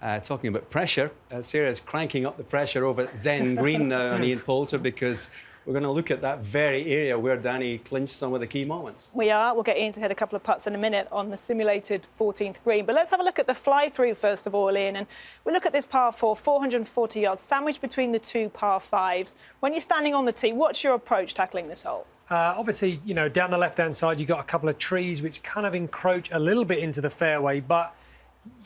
Talking about pressure, Sarah's cranking up the pressure over at Zen Green now on Ian Poulter, because we're going to look at that very area where Danny clinched some of the key moments. We are. We'll get Ian to hit a couple of putts in a minute on the simulated 14th green. But let's have a look at the fly-through first of all, Ian. And we look at this par 4, 440 yards, sandwiched between the two par 5s. When you're standing on the tee, what's your approach tackling this hole? Obviously, you know, down the left-hand side, you've got a couple of trees which kind of encroach a little bit into the fairway, but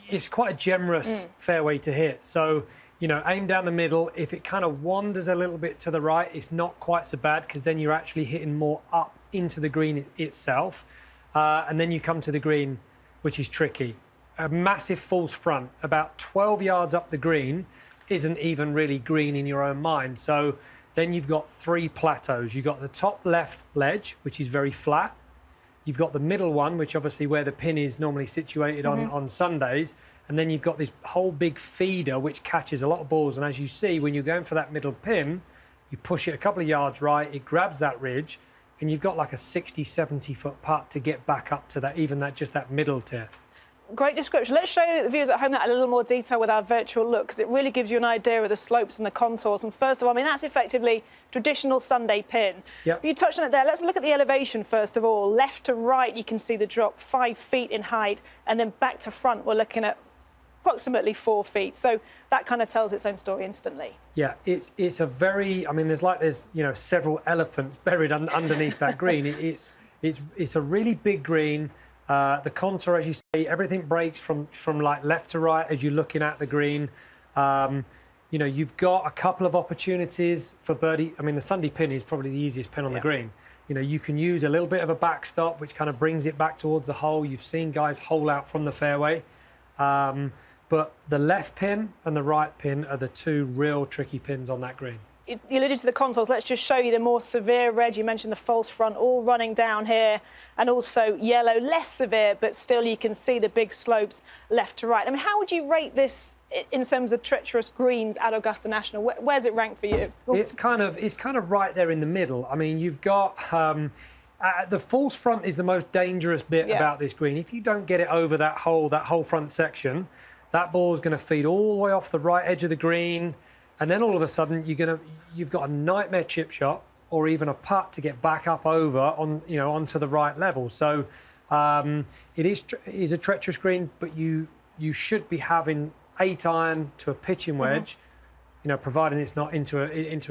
it's quite a generous fairway to hit. So, you know, aim down the middle. If it kind of wanders a little bit to the right, it's not quite so bad, because then you're actually hitting more up into the green itself. And then you come to the green, which is tricky. A massive false front, about 12 yards up the green, isn't even really green in your own mind. So then you've got 3 plateaus. You've got the top left ledge, which is very flat. You've got the middle one, which obviously where the pin is normally situated on Sundays. And then you've got this whole big feeder, which catches a lot of balls. And as you see, when you're going for that middle pin, you push it a couple of yards right, it grabs that ridge, and you've got like a 60, 70-foot putt to get back up to that, even that just that middle tier. Great description. Let's show the viewers at home that in a little more detail with our virtual look, because it really gives you an idea of the slopes and the contours. And first of all, I mean, that's effectively traditional Sunday pin. Yep. You touched on it there. Let's look at the elevation first of all. Left to right, you can see the drop 5 feet in height, and then back to front, we're looking at approximately 4 feet. So that kind of tells its own story instantly. Yeah, it's a very, I mean, there's you know, several elephants buried underneath that green. It's a really big green. The contour, as you say, everything breaks from like left to right as you're looking at the green. You know, you've got a couple of opportunities for birdie. I mean, the Sunday pin is probably the easiest pin on the green. You know, you can use a little bit of a backstop, which kind of brings it back towards the hole. You've seen guys hole out from the fairway. But the left pin and the right pin are the 2 real tricky pins on that green. You alluded to the contours. Let's just show you the more severe red. You mentioned the false front all running down here, and also yellow, less severe, but still you can see the big slopes left to right. I mean, how would you rate this in terms of treacherous greens at Augusta National? Where's it ranked for you? It's kind of right there in the middle. I mean, you've got the false front is the most dangerous bit about this green. If you don't get it over that whole front section, that ball's going to feed all the way off the right edge of the green. And then all of a sudden, you've got a nightmare chip shot or even a putt to get back up over onto the right level. So it is a treacherous green, but you should be having 8-iron to a pitching wedge, you know, providing it's not into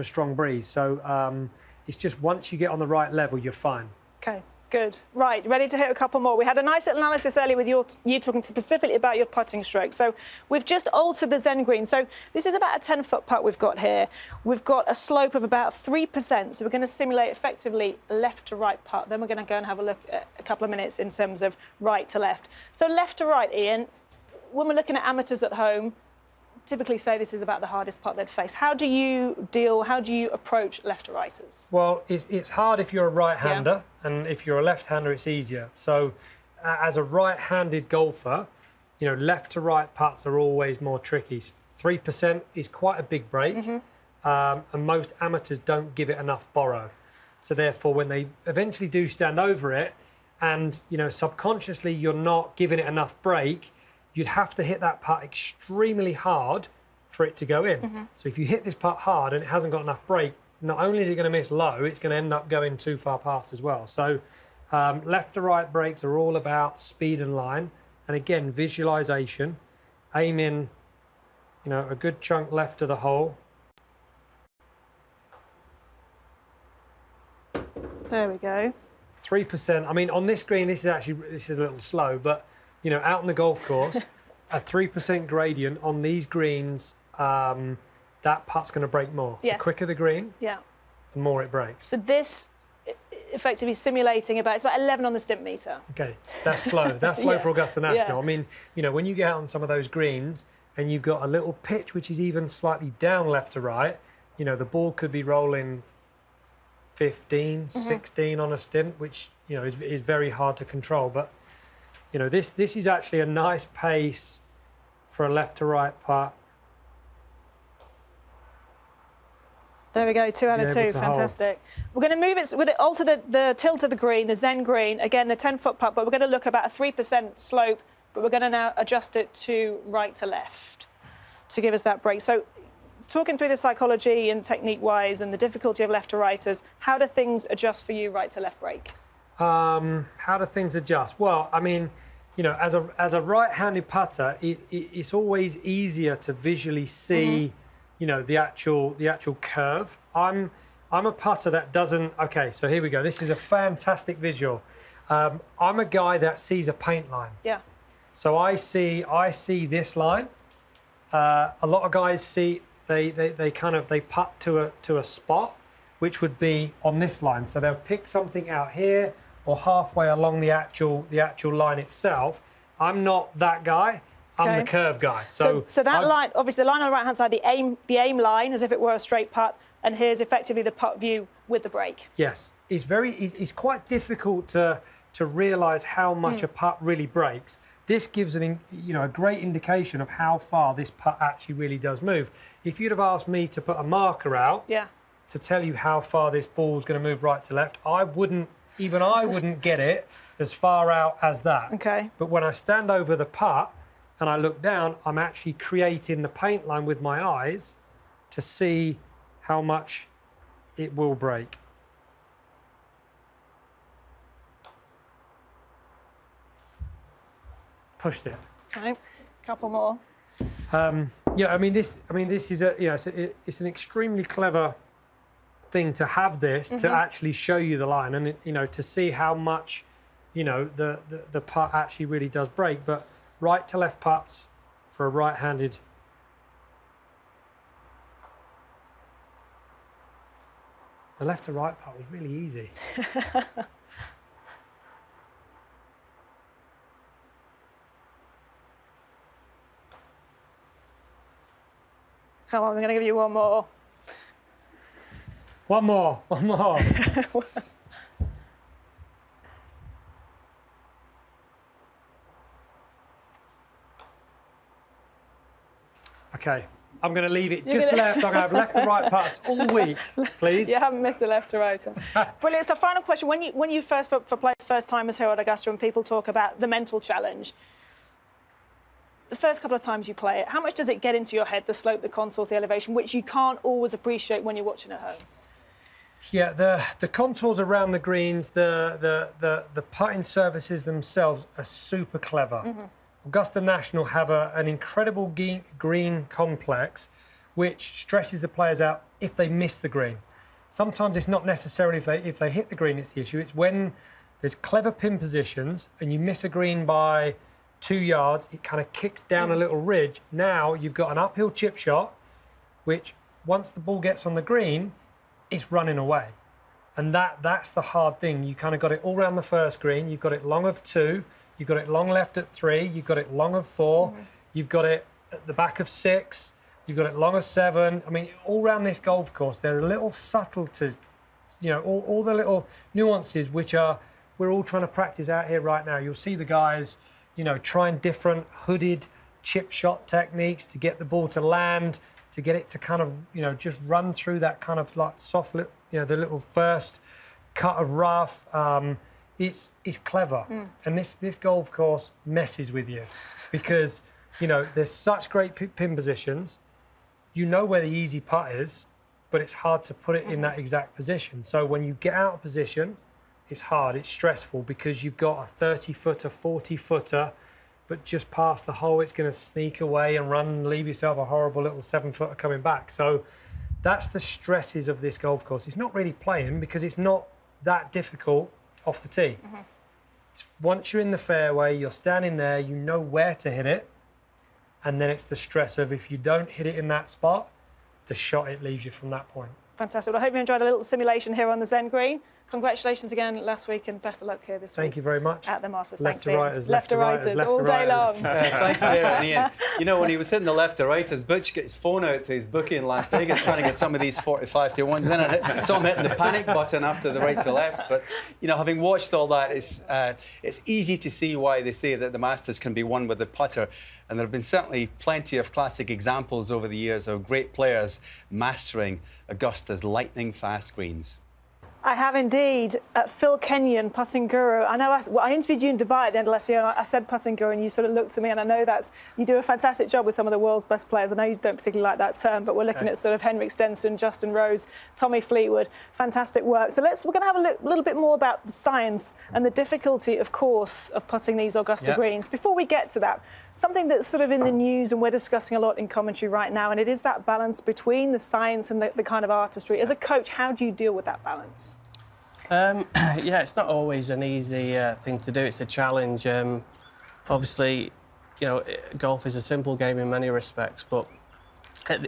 a strong breeze. So it's just once you get on the right level, you're fine. Okay, good. Right, ready to hit a couple more. We had a nice little analysis earlier with you talking specifically about your putting stroke. So we've just altered the Zen green. So this is about a 10-foot putt we've got here. We've got a slope of about 3%. So we're going to simulate effectively left to right putt. Then we're going to go and have a look at a couple of minutes in terms of right to left. So left to right, Ian, when we're looking at amateurs at home, typically say this is about the hardest putt they'd face. How do you approach left to righters? Well, it's hard if you're a right-hander, and if you're a left-hander, it's easier. So as a right-handed golfer, you know, left to right putts are always more tricky. 3% is quite a big break, and most amateurs don't give it enough borrow. So therefore, when they eventually do stand over it, and, you know, subconsciously you're not giving it enough break, you'd have to hit that putt extremely hard for it to go in. So if you hit this putt hard and it hasn't got enough break, not only is it going to miss low, it's going to end up going too far past as well. So left to right breaks are all about speed and line. And again, visualization, aim in, you know, a good chunk left of the hole. There we go. 3%. I mean, on this green, this is a little slow, but you know, out on the golf course, a 3% gradient on these greens, that putt's going to break more. Yes. The quicker the green, the more it breaks. So this effectively simulating it's about 11 on the stimp meter. Okay, that's slow. That's slow for Augusta National. I mean, you know, when you get out on some of those greens and you've got a little pitch which is even slightly down left to right, you know, the ball could be rolling 15, 16 on a stimp, which, you know, is very hard to control. But you know, this is actually a nice pace for a left to right putt. There we go, 2 out of 2, fantastic. We're going to move it, we're going to alter the tilt of the green, the Zen green, again the 10-foot putt, but we're going to look about a 3% slope, but we're going to now adjust it to right to left. to give us that break. So talking through the psychology and technique-wise and the difficulty of left to righters, how do things adjust for you right to left break? How do things adjust? Well, I mean, you know, as a right-handed putter, it's always easier to visually see, you know, the actual curve. I'm a putter that doesn't. Okay, so here we go. This is a fantastic visual. I'm a guy that sees a paint line. Yeah. So I see this line. A lot of guys see they putt to a spot, which would be on this line. So they'll pick something out here or halfway along the actual line itself. I'm not that guy. I'm the curve guy. So that line, obviously the line on the right hand side, the aim line, as if it were a straight putt, and here's effectively the putt view with the break. Yes, it's quite difficult to realise how much a putt really breaks. This gives a great indication of how far this putt actually really does move. If you'd have asked me to put a marker out to tell you how far this ball's going to move right to left, I wouldn't get it as far out as that. Okay. But when I stand over the putt and I look down, I'm actually creating the paint line with my eyes to see how much it will break. Pushed it. Okay, couple more. Yeah, I mean this is it's an extremely clever thing to have this to actually show you the line and to see how much the putt actually really does break. But right to left putts for a right-handed. The left to right putt was really easy. Come on, we're going to give you one more. One more. Okay, I'm going to leave it just left. I'm going to have left to right putts all week, please. You haven't missed the left to right. Brilliant. So final question, when you first, for players first timers here at Augusta, and people talk about the mental challenge, the first couple of times you play it, how much does it get into your head, the slope, the contours, the elevation, which you can't always appreciate when you're watching at home? Yeah, the contours around the greens, the putting surfaces themselves are super clever. Augusta National have an incredible green complex which stresses the players out if they miss the green. Sometimes it's not necessarily if they hit the green it's the issue. It's when there's clever pin positions and you miss a green by 2 yards, it kind of kicks down a little ridge. Now you've got an uphill chip shot, which once the ball gets on the green, it's running away. And that's the hard thing. You kind of got it all around the first green. You've got it long of 2, you've got it long left at 3, you've got it long of 4, you've got it at the back of 6, you've got it long of 7. I mean, all around this golf course, there are little subtleties, all the little nuances which we're all trying to practice out here right now. You'll see the guys trying different hooded chip shot techniques to get the ball to land, to get it to kind of, just run through that kind of like soft, the little first cut of rough. It's clever. And this golf course messes with you because, there's such great pin positions. You know where the easy putt is, but it's hard to put it in that exact position. So when you get out of position, it's hard, it's stressful because you've got a 30-footer, 40-footer, but just past the hole, it's going to sneak away and run and leave yourself a horrible little 7-footer coming back. So that's the stresses of this golf course. It's not really playing because it's not that difficult off the tee. Once you're in the fairway, you're standing there, you know where to hit it, and then it's the stress of if you don't hit it in that spot, the shot it leaves you from that point. Fantastic. Well, I hope you enjoyed a little simulation here on the Zen Green. Congratulations again last week and best of luck here this week. Thank you very much. At the Masters. Left Thanks, to Ian. righters, left to righters, all day long. Thanks, Sarah and Ian. When he was hitting the left to righters, Butch got his phone out to his bookie in Las Vegas trying to get some of these 45 to 1s. Then I saw him hitting the panic button after the right to left. But, having watched all that, it's easy to see why they say that the Masters can be won with the putter. And there have been certainly plenty of classic examples over the years of great players mastering Augusta's lightning-fast greens. I have indeed. Phil Kenyon, putting guru. I know I interviewed you in Dubai at the end of last year, and I said putting guru, and you sort of looked at me, and I know you do a fantastic job with some of the world's best players. I know you don't particularly like that term, but we're looking at sort of Henrik Stenson, Justin Rose, Tommy Fleetwood. Fantastic work. So we're going to have a little bit more about the science and the difficulty, of course, of putting these Augusta greens. Before we get to that, something that's sort of in the news and we're discussing a lot in commentary right now, and it is that balance between the science and the kind of artistry. As a coach, how do you deal with that balance? Yeah, it's not always an easy thing to do. It's a challenge. Obviously, you know, golf is a simple game in many respects, but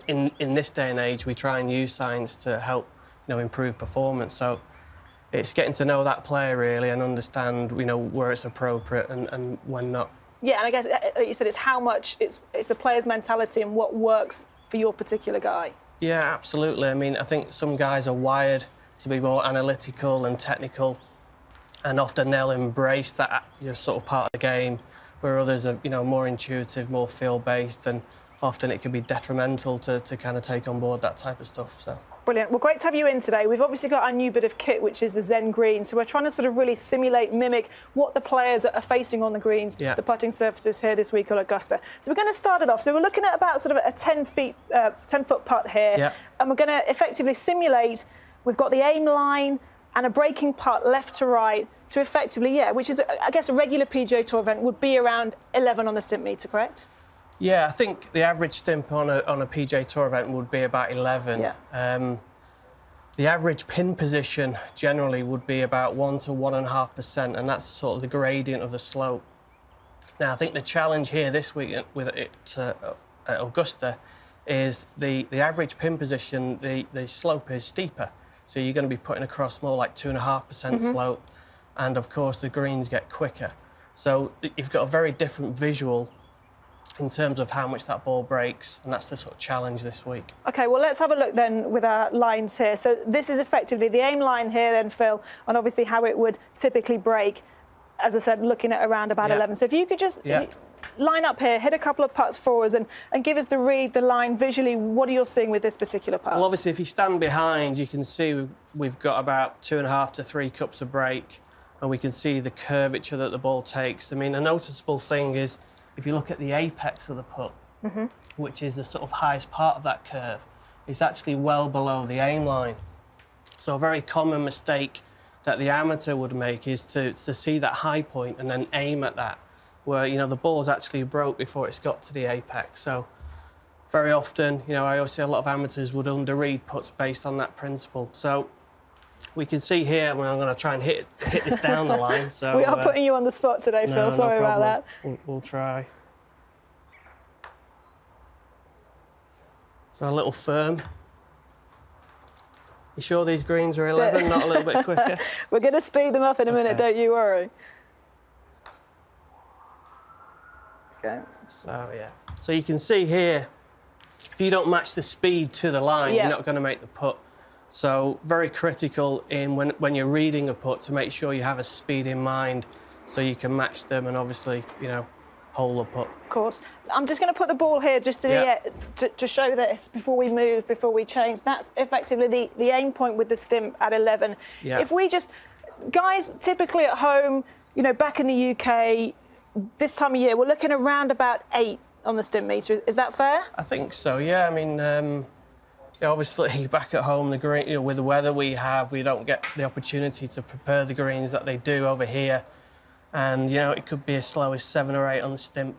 in this day and age, we try and use science to help, you know, improve performance. So it's getting to know that player really and understand, you know, where it's appropriate and when not. Yeah, and I guess like you said, it's how much it's a player's mentality and what works for your particular guy. Yeah, absolutely. I mean, I think some guys are wired to be more analytical and technical, and often they'll embrace that, you know, sort of part of the game, where others are, you know, more intuitive, more feel-based, and often it can be detrimental to kind of take on board that type of stuff. So. Brilliant. Well, great to have you in today. We've obviously got our new bit of kit, which is the Zen Green. So we're trying to sort of really simulate, mimic what the players are facing on the greens, the putting surfaces here this week at Augusta. So we're going to start it off. So we're looking at about sort of a 10-foot putt here, and we're going to effectively simulate. We've got the aim line and a breaking putt left to right to effectively, which is, I guess, a regular PGA Tour event would be around 11 on the stimp meter, correct? Yeah, I think the average stimp on a PGA Tour event would be about 11. Yeah. The average pin position generally would be about 1 to 1.5%, and that's sort of the gradient of the slope. Now, I think the challenge here this week with it at Augusta is the average pin position, the slope is steeper. So you're going to be putting across more like 2.5% slope, and of course the greens get quicker. So you've got a very different visual in terms of how much that ball breaks, and that's the sort of challenge this week. OK, well, let's have a look then with our lines here. So this is effectively the aim line here then, Phil, and obviously how it would typically break, as I said, looking at around about 11. So if you could just line up here, hit a couple of putts for us and give us the read, the line visually, what are you seeing with this particular putt? Well, obviously, if you stand behind, you can see we've got about 2.5 to 3 cups of break, and we can see the curvature that the ball takes. I mean, a noticeable thing is, if you look at the apex of the putt, which is the sort of highest part of that curve, it's actually well below the aim line. So a very common mistake that the amateur would make is to see that high point and then aim at that, where, you know, the ball's actually broke before it's got to the apex. So very often, you know, I always see a lot of amateurs would underread putts based on that principle. So we can see here, well, I'm going to try and hit this down the line. So we are putting you on the spot today, Phil. Sorry about that. We'll try. So a little firm. You sure these greens are 11, not a little bit quicker? We're going to speed them up in a minute, don't you worry. Okay. So, yeah. So you can see here, if you don't match the speed to the line, you're not going to make the putt. So very critical in when you're reading a putt to make sure you have a speed in mind so you can match them and obviously, you know, hole the putt. Of course. I'm just going to put the ball here just to show this before we move, before we change. That's effectively the aim point with the stimp at 11. Yeah. If we just, guys, typically at home, you know, back in the UK, this time of year, we're looking around about 8 on the stimp meter. Is that fair? I think so, yeah. I mean, obviously, back at home, the green, you know, with the weather we have, we don't get the opportunity to prepare the greens that they do over here. And, you know, it could be as slow as 7 or 8 on the stimp.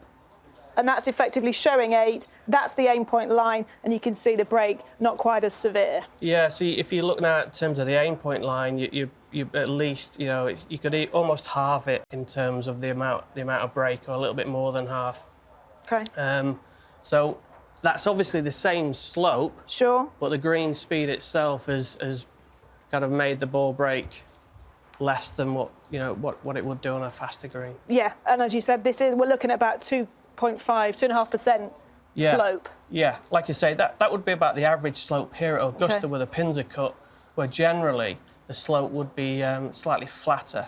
And that's effectively showing 8. That's the aim point line, and you can see the break not quite as severe. Yeah, so if you're looking at in terms of the aim point line, you at least, you know, you could almost halve it in terms of the amount of break, or a little bit more than half. OK. So that's obviously the same slope. Sure. But the green speed itself has kind of made the ball break less than what it would do on a faster green. Yeah, and as you said, we're looking at about 2.5% slope. Yeah, like you say, that would be about the average slope here at Augusta where the pins are cut, where generally the slope would be slightly flatter.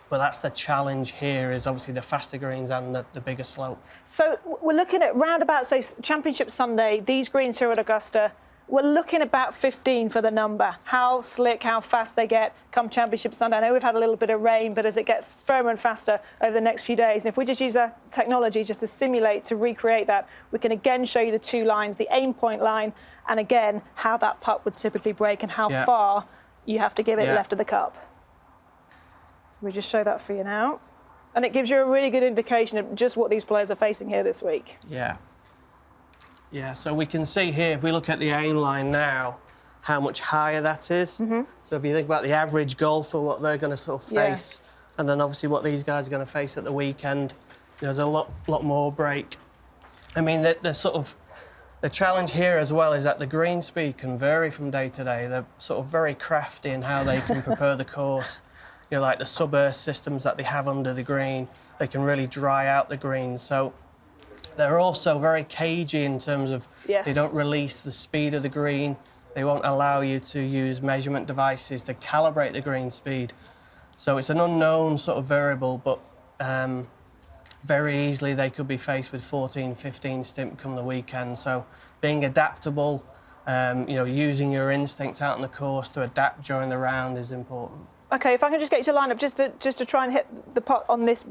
But that's the challenge here, is obviously the faster greens and the bigger slope. So we're looking at round about, say, Championship Sunday, these greens here at Augusta, we're looking about 15 for the number. How slick, how fast they get come Championship Sunday. I know we've had a little bit of rain, but as it gets firmer and faster over the next few days, and if we just use our technology just to simulate, to recreate that, we can again show you the two lines, the aim point line, and again, how that putt would typically break and how far you have to give it left of the cup. We just show that for you now. And it gives you a really good indication of just what these players are facing here this week. Yeah. Yeah, so we can see here, if we look at the aim line now, how much higher that is. So if you think about the average golfer, what they're going to sort of face, and then obviously what these guys are going to face at the weekend, there's a lot more break. I mean, the challenge here as well is that the green speed can vary from day to day. They're sort of very crafty in how they can prepare the course. You know, like the sub-burst systems that they have under the green, they can really dry out the green. So they're also very cagey in terms of they don't release the speed of the green. They won't allow you to use measurement devices to calibrate the green speed. So it's an unknown sort of variable, but very easily they could be faced with 14, 15 stimp come the weekend. So being adaptable, you know, using your instinct out on the course to adapt during the round is important. Okay, if I can just get you to line up just to try and hit the putt on this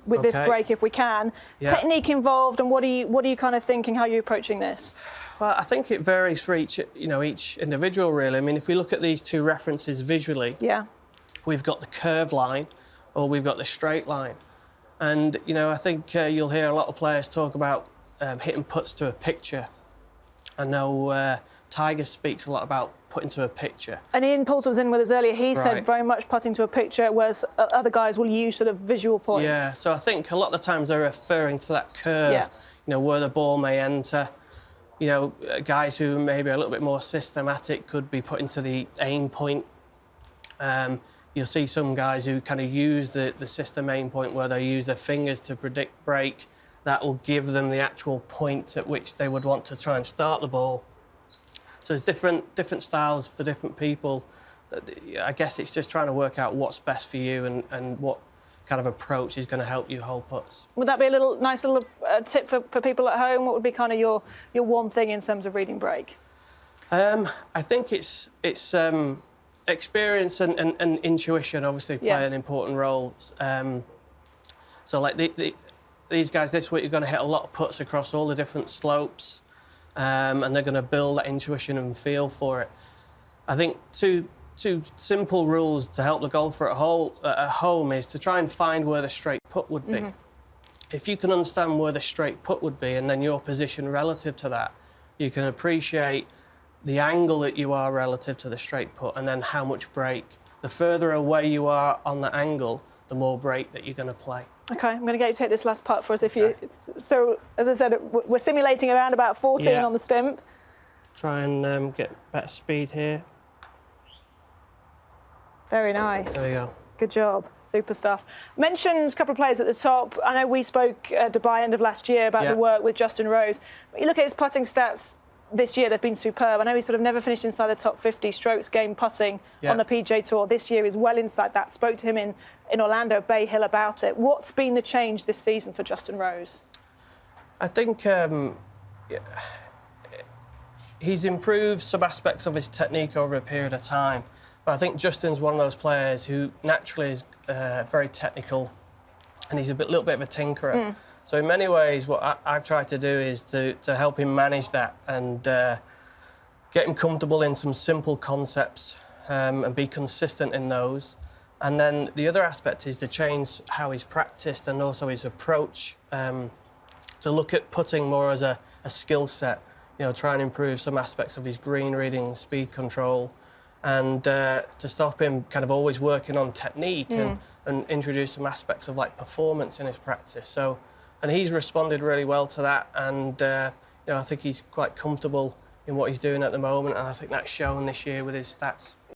with this break if we can. Technique involved, and what are you kind of thinking? How are you approaching this? Well, I think it varies for each individual really. I mean, if we look at these two references visually, we've got the curve line or we've got the straight line, and you know, I think you'll hear a lot of players talk about hitting putts to a picture. I know Tiger speaks a lot about putting to a picture. And Ian Poulter was in with us earlier. He said very much putting to a picture, whereas other guys will use sort of visual points. Yeah, so I think a lot of the times they're referring to that curve, you know, where the ball may enter. You know, guys who maybe are a little bit more systematic could be putting to the aim point. You'll see some guys who kind of use the system aim point where they use their fingers to predict break. That will give them the actual point at which they would want to try and start the ball. So there's different styles for different people. I guess it's just trying to work out what's best for you and what kind of approach is going to help you hold putts. Would that be a nice little tip for people at home? What would be kind of your one thing in terms of reading break? I think it's experience and intuition obviously play an important role. So like these guys this week are going to hit a lot of putts across all the different slopes. And they're going to build that intuition and feel for it. I think two simple rules to help the golfer at home is to try and find where the straight putt would be. If you can understand where the straight putt would be and then your position relative to that, you can appreciate the angle that you are relative to the straight putt and then how much break. The further away you are on the angle, the more break that you're going to play. Okay, I'm going to get you to hit this last putt for us. So, as I said, we're simulating around about 14 on the stimp. Try and get better speed here. Very nice. There you go. Good job. Super stuff. Mentioned a couple of players at the top. I know we spoke at Dubai end of last year about the work with Justin Rose. But you look at his putting stats this year, they've been superb. I know he sort of never finished inside the top 50 strokes gained putting on the PGA Tour. This year is well inside that. Spoke to him in Orlando, Bay Hill about it. What's been the change this season for Justin Rose? I think he's improved some aspects of his technique over a period of time. But I think Justin's one of those players who naturally is very technical and he's a little bit of a tinkerer. So in many ways, what I've tried to do is to help him manage that and get him comfortable in some simple concepts and be consistent in those. And then the other aspect is to change how he's practiced and also his approach, to look at putting more as a skill set, you know, try and improve some aspects of his green reading, speed control, and to stop him kind of always working on technique and introduce some aspects of like performance in his practice. So, and he's responded really well to that, and you know, I think he's quite comfortable in what he's doing at the moment, and I think that's shown this year with his stats.